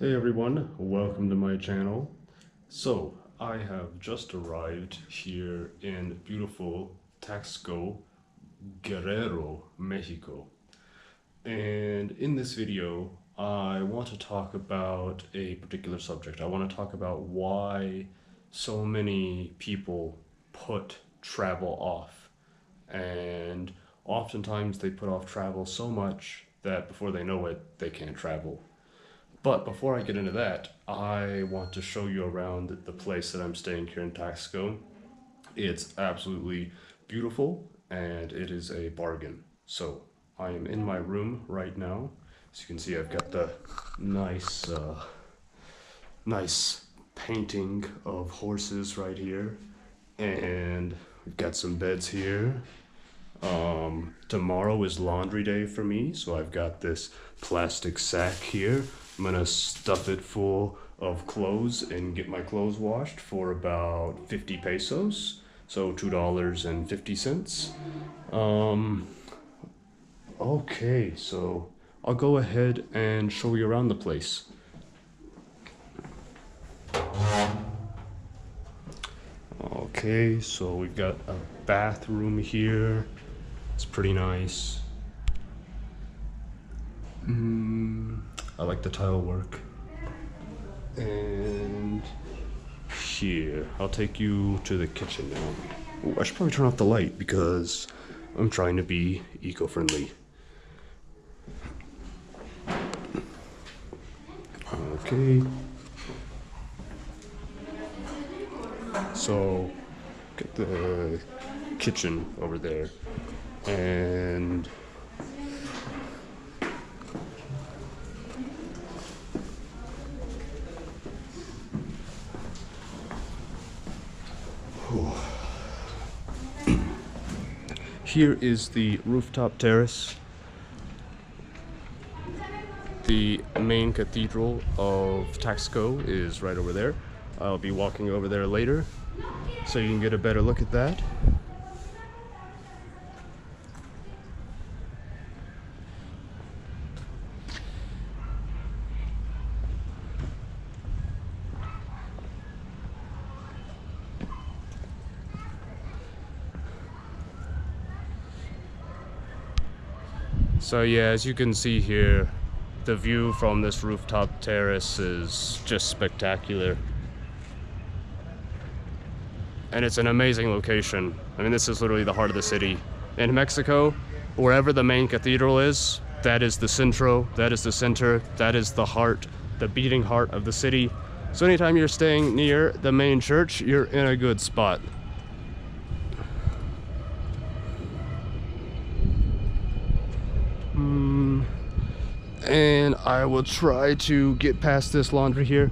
Hey everyone, welcome to my channel. So, I have just arrived here in beautiful Taxco, Guerrero, Mexico. And in this video, I want to talk about a particular subject. I want to talk about why so many people put travel off. And oftentimes they put off travel so much that before they know it, they can't travel. But before I get into that, I want to show you around the place that I'm staying here in Taxco. It's absolutely beautiful and it is a bargain. So I am in my room right now. As you can see, I've got the nice painting of horses right here, and we've got some beds here. Tomorrow is laundry day for me, so I've got this plastic sack here. I'm gonna stuff it full of clothes and get my clothes washed for about 50 pesos, so $2.50. Okay, so I'll go ahead and show you around the place. Okay, so we've got a bathroom here. It's pretty nice. I like the tile work. And here, I'll take you to the kitchen now. Ooh, I should probably turn off the light because I'm trying to be eco-friendly. Okay. So, get the kitchen over there. And here is the rooftop terrace. The main cathedral of Taxco is right over there. I'll be walking over there later so you can get a better look at that. So yeah, as you can see here, the view from this rooftop terrace is just spectacular. And it's an amazing location. I mean, this is literally the heart of the city. In Mexico, wherever the main cathedral is, that is the centro, that is the center, that is the heart, the beating heart of the city. So anytime you're staying near the main church, you're in a good spot. And I will try to get past this laundry here.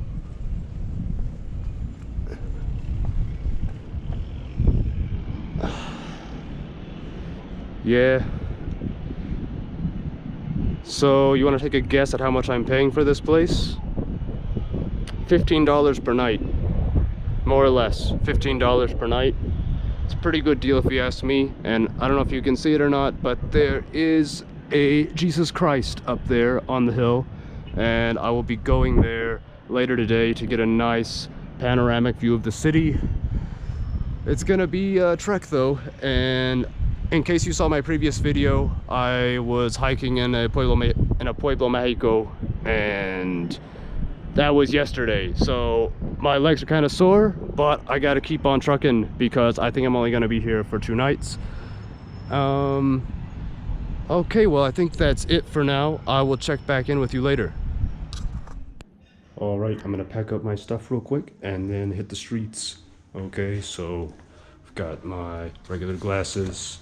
Yeah. So you want to take a guess at how much I'm paying for this place? $15 per night. More or less, $15 per night. It's a pretty good deal if you ask me. And I don't know if you can see it or not, but there is a Jesus Christ up there on the hill, and I will be going there later today to get a nice panoramic view of the city. It's gonna be a trek though, and in case you saw my previous video, I was hiking in a Pueblo Mexico, and that was yesterday, so my legs are kind of sore, but I gotta keep on trucking because I think I'm only gonna be here for 2 nights. Okay, well, I think that's it for now. I will check back in with you later. All right, I'm gonna pack up my stuff real quick and then hit the streets. Okay, so I've got my regular glasses,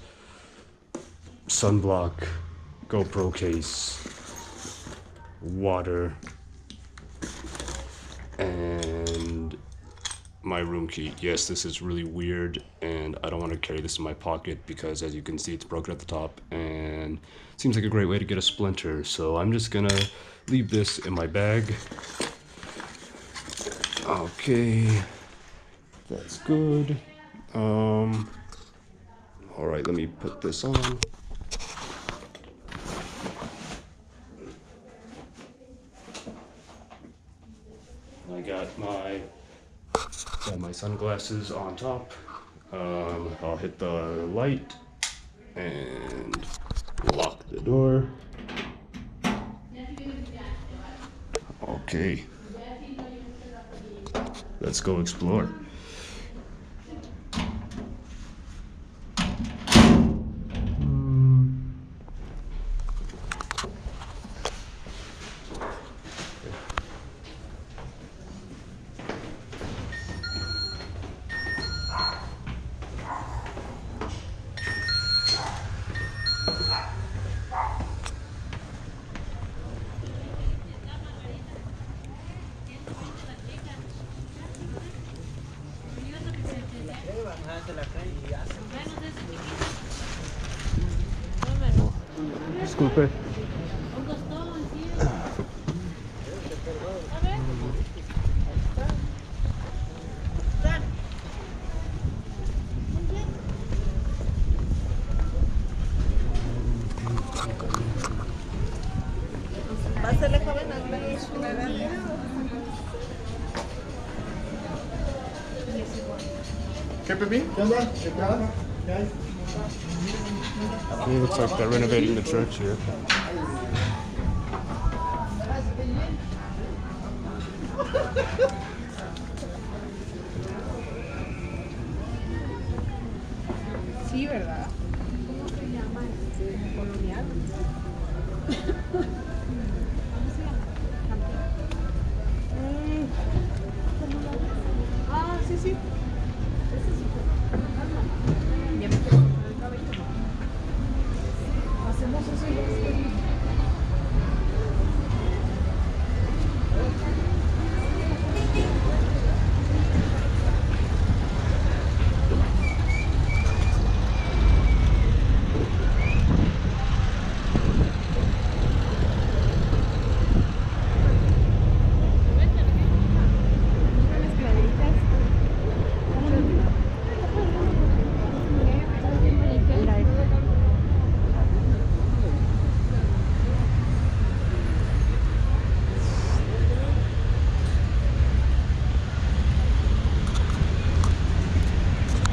sunblock, GoPro case, water, and my room key. Yes, this is really weird and I don't want to carry this in my pocket because, as you can see, it's broken at the top and it seems like a great way to get a splinter, so I'm just gonna leave this in my bag. Okay, that's good. All right, let me put this on. I got my sunglasses on top. I'll hit the light and lock the door. Okay, let's go explore. Disculpe. Pásale, joven, ¿Qué, Pepe? ¿Qué onda? ¿Qué tal? ¿Qué hay? It looks like they're renovating the church here. Sí, ¿verdad? ¿Cómo se llama? Colonial. ¿Cómo se llama? Ah, sí, sí. Ese es su... Ya me quiero cortar el cabello. Hacemos eso y ya.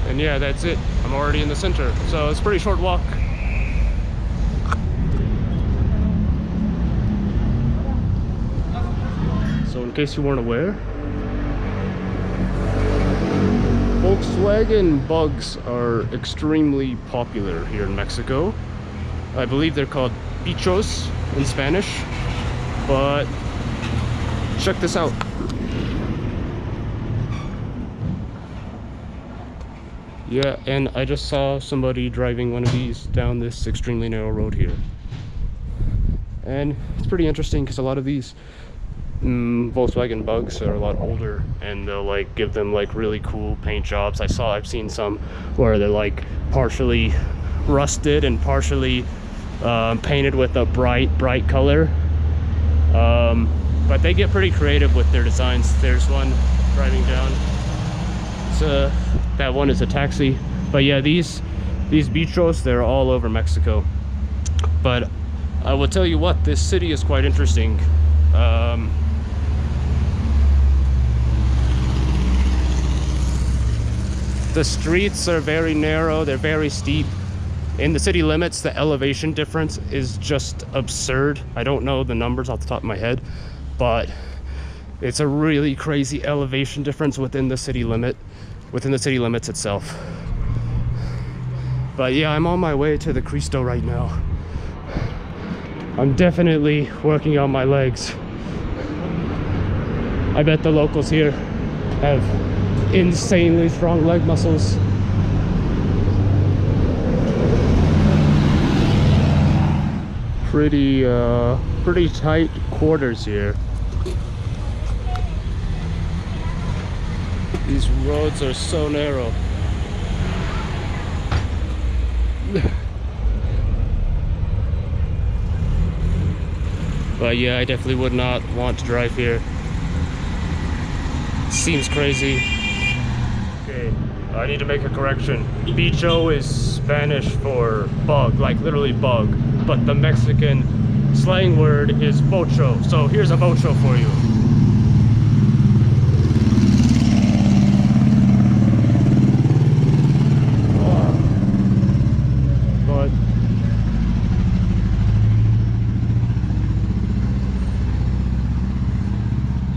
And yeah, that's it. I'm already in the center, so it's a pretty short walk. So in case you weren't aware, Volkswagen Bugs are extremely popular here in Mexico. I believe they're called bichos in Spanish, but check this out. Yeah, and I just saw somebody driving one of these down this extremely narrow road here. And it's pretty interesting because a lot of these Volkswagen Bugs are a lot older, and they'll like give them like really cool paint jobs. I've seen some where they're like partially rusted and partially painted with a bright color. But they get pretty creative with their designs. There's one driving down. That one is a taxi. But yeah, these bichos, they're all over Mexico. But I will tell you what, this city is quite interesting. The streets are very narrow, they're very steep. In the city limits, the elevation difference is just absurd. I don't know the numbers off the top of my head, but it's a really crazy elevation difference within the city limits itself. But yeah, I'm on my way to the Cristo right now. I'm definitely working on my legs. I bet the locals here have insanely strong leg muscles. Pretty tight quarters here. These roads are so narrow. But yeah, I definitely would not want to drive here. Seems crazy. Okay, I need to make a correction. Bicho is Spanish for bug, like literally bug. But the Mexican slang word is bocho. So here's a bocho for you.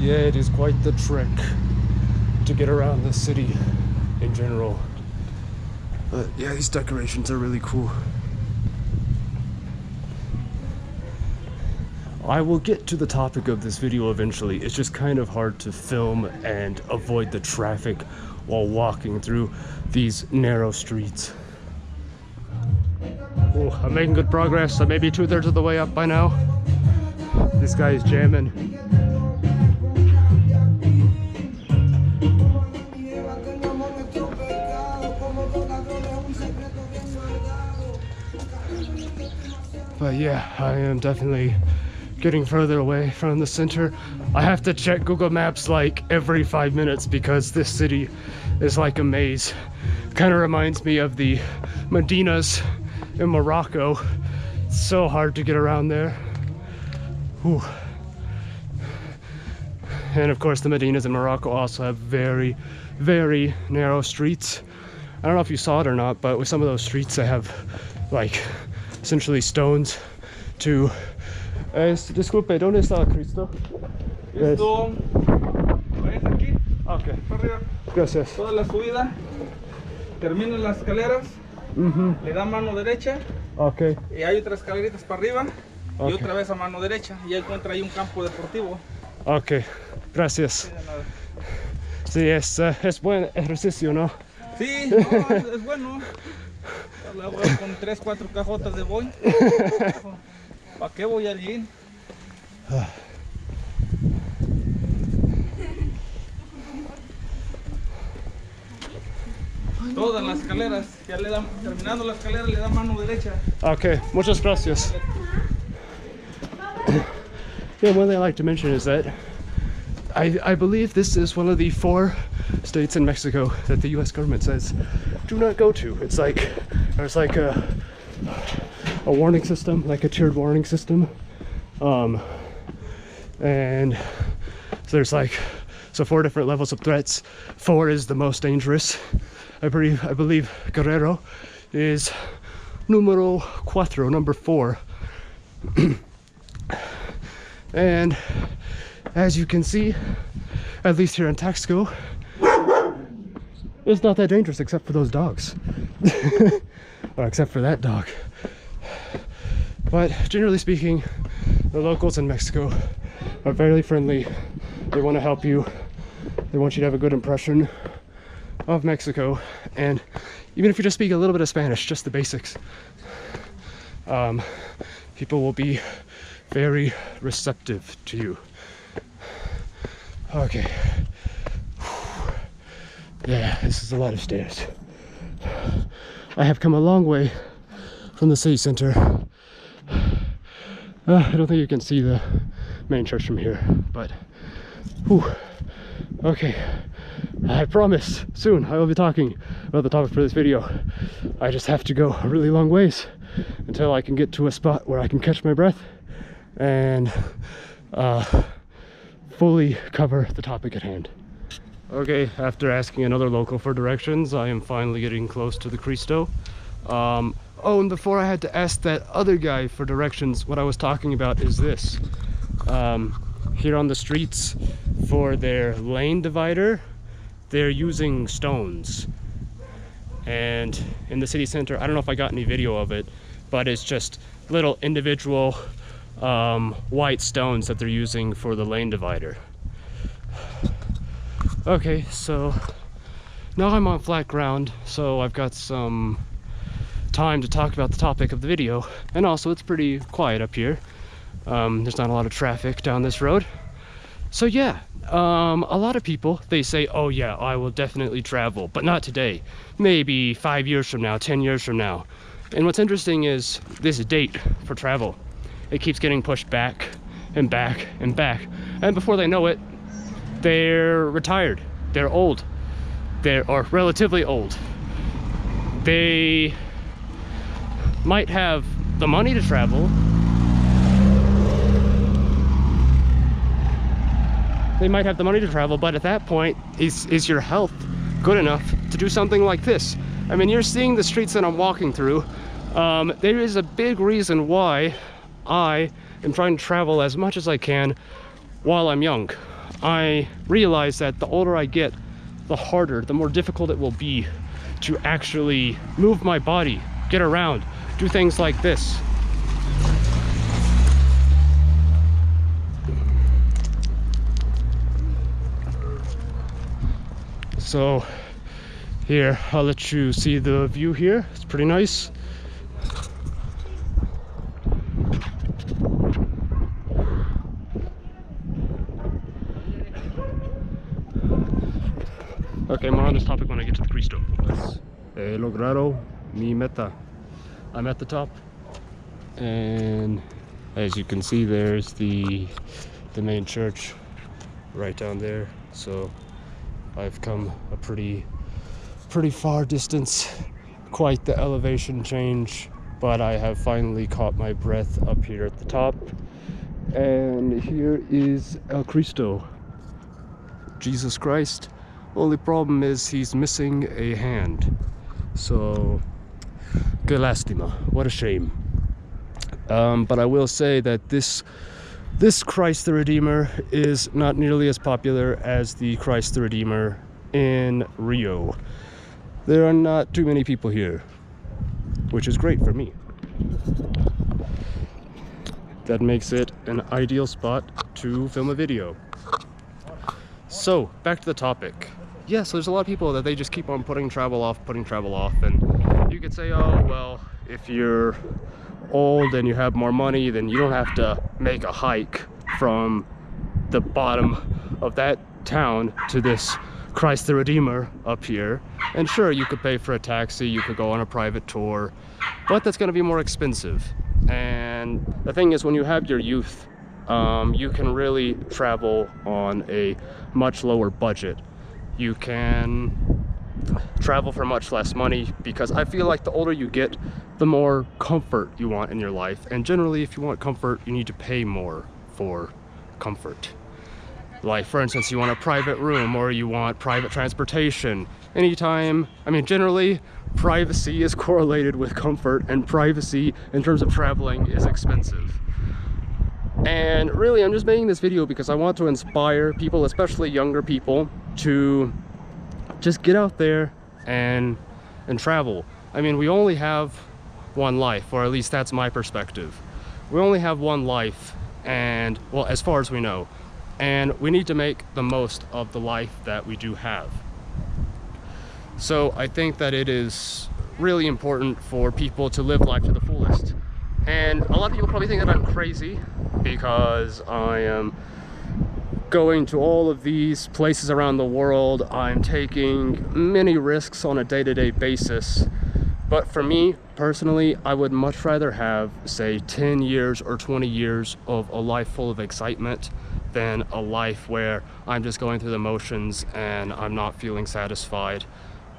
Yeah, it is quite the trek to get around the city in general. But yeah, these decorations are really cool. I will get to the topic of this video eventually. It's just kind of hard to film and avoid the traffic while walking through these narrow streets. Oh, I'm making good progress. I'm maybe 2/3 of the way up by now. This guy is jamming. But yeah, I am definitely getting further away from the center. I have to check Google Maps like every 5 minutes because this city is like a maze. Kind of reminds me of the Medinas in Morocco. It's so hard to get around there. Whew. And of course the Medinas in Morocco also have very, very narrow streets. I don't know if you saw it or not, but with some of those streets they have like essentially stones to... disculpe, ¿dónde está Cristo? Esto, es aquí, Ok, para arriba. gracias. Toda la subida, termina en las escaleras, le da mano derecha, Ok, y hay otras escaleritas para arriba, Ok. y otra vez a mano derecha, y ya encuentra ahí un campo deportivo. ok, gracias. Sí, de nada. Sí, es buen ejercicio, ¿no? Sí, no, es bueno. La voy con 3, 4 cajotas de boy. ¿Para qué voy al gym? Todas las escaleras, ya le dan, terminando la escalera le da mano derecha. Okay, muchas gracias. Yeah, one thing I'd like to mention is that I believe this is one of the 4 states in Mexico that the US government says do not go to. It's like there's like a warning system, like a tiered warning system. And so there's like 4 different levels of threats. 4 is the most dangerous. I believe Guerrero is numero 4, number 4. And as you can see, at least here in Taxco, it's not that dangerous except for those dogs. Or except for that dog. But generally speaking, the locals in Mexico are very friendly. They want to help you. They want you to have a good impression of Mexico. And even if you just speak a little bit of Spanish, just the basics, people will be very receptive to you. Okay. Yeah, this is a lot of stairs. I have come a long way from the city center. I don't think you can see the main church from here, but whew. Okay, I promise soon I will be talking about the topic for this video. I just have to go a really long ways until I can get to a spot where I can catch my breath and fully cover the topic at hand. Okay, after asking another local for directions, I am finally getting close to the Cristo. Oh, and before I had to ask that other guy for directions, what I was talking about is this. Here on the streets, for their lane divider, they're using stones. And in the city center, I don't know if I got any video of it, but it's just little individual white stones that they're using for the lane divider. Okay, so now I'm on flat ground, so I've got some time to talk about the topic of the video, and also it's pretty quiet up here. There's not a lot of traffic down this road. So yeah, a lot of people, they say, oh yeah, I will definitely travel, but not today. Maybe 5 years from now, 10 years from now. And what's interesting is this date for travel. It keeps getting pushed back and back and back. And before they know it, they're retired, they're old, or relatively old. They might have the money to travel. They might have the money to travel, but at that point, is your health good enough to do something like this? I mean, you're seeing the streets that I'm walking through. There is a big reason why I am trying to travel as much as I can while I'm young. I realize that the older I get, the harder, the more difficult it will be to actually move my body, get around, do things like this. So here, I'll let you see the view here. It's pretty nice. Okay, more on this topic when I get to the Cristo. He logrado mi meta. I'm at the top, and as you can see, there's the main church right down there. So I've come a pretty far distance, quite the elevation change, but I have finally caught my breath up here at the top. And here is El Cristo, Jesus Christ. Only problem is he's missing a hand. So, que lástima, what a shame. But I will say that this Christ the Redeemer is not nearly as popular as the Christ the Redeemer in Rio. There are not too many people here, which is great for me. That makes it an ideal spot to film a video. So, back to the topic. Yes, there's a lot of people that they just keep on putting travel off, and you could say, oh, well, if you're old and you have more money, then you don't have to make a hike from the bottom of that town to this Christ the Redeemer up here. And sure, you could pay for a taxi, you could go on a private tour, but that's going to be more expensive. And the thing is, when you have your youth, you can really travel on a much lower budget. You can travel for much less money, because I feel like the older you get, the more comfort you want in your life. And generally, if you want comfort, you need to pay more for comfort. Like, for instance, you want a private room, or you want private transportation. Generally, privacy is correlated with comfort, and privacy in terms of traveling is expensive. And really, I'm just making this video because I want to inspire people, especially younger people, to just get out there and travel. I mean, we only have one life, or at least that's my perspective. We only have one life, and, well, as far as we know, and we need to make the most of the life that we do have. So I think that it is really important for people to live life to the fullest. And a lot of people probably think that I'm crazy because I am going to all of these places around the world. I'm taking many risks on a day-to-day basis. But for me, personally, I would much rather have, say, 10 years or 20 years of a life full of excitement than a life where I'm just going through the motions and I'm not feeling satisfied.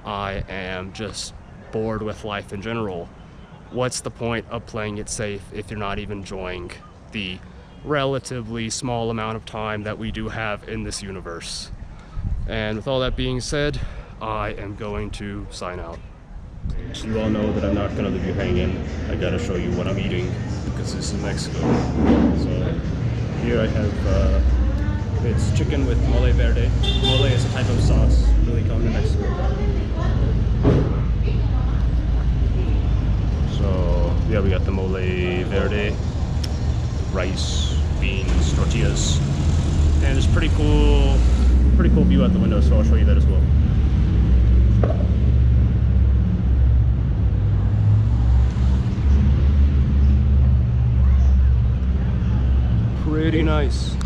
I am just bored with life in general. What's the point of playing it safe if you're not even enjoying the relatively small amount of time that we do have in this universe? And with all that being said, I am going to sign out. You all know that I'm not gonna leave you hanging. I gotta show you what I'm eating because this is Mexico. So here I have it's chicken with mole verde. Mole is a type of sauce really common in Mexico. So yeah, we got the mole verde, rice, beans, tortillas, and it's pretty cool view out the window. So I'll show you that as well. Pretty nice.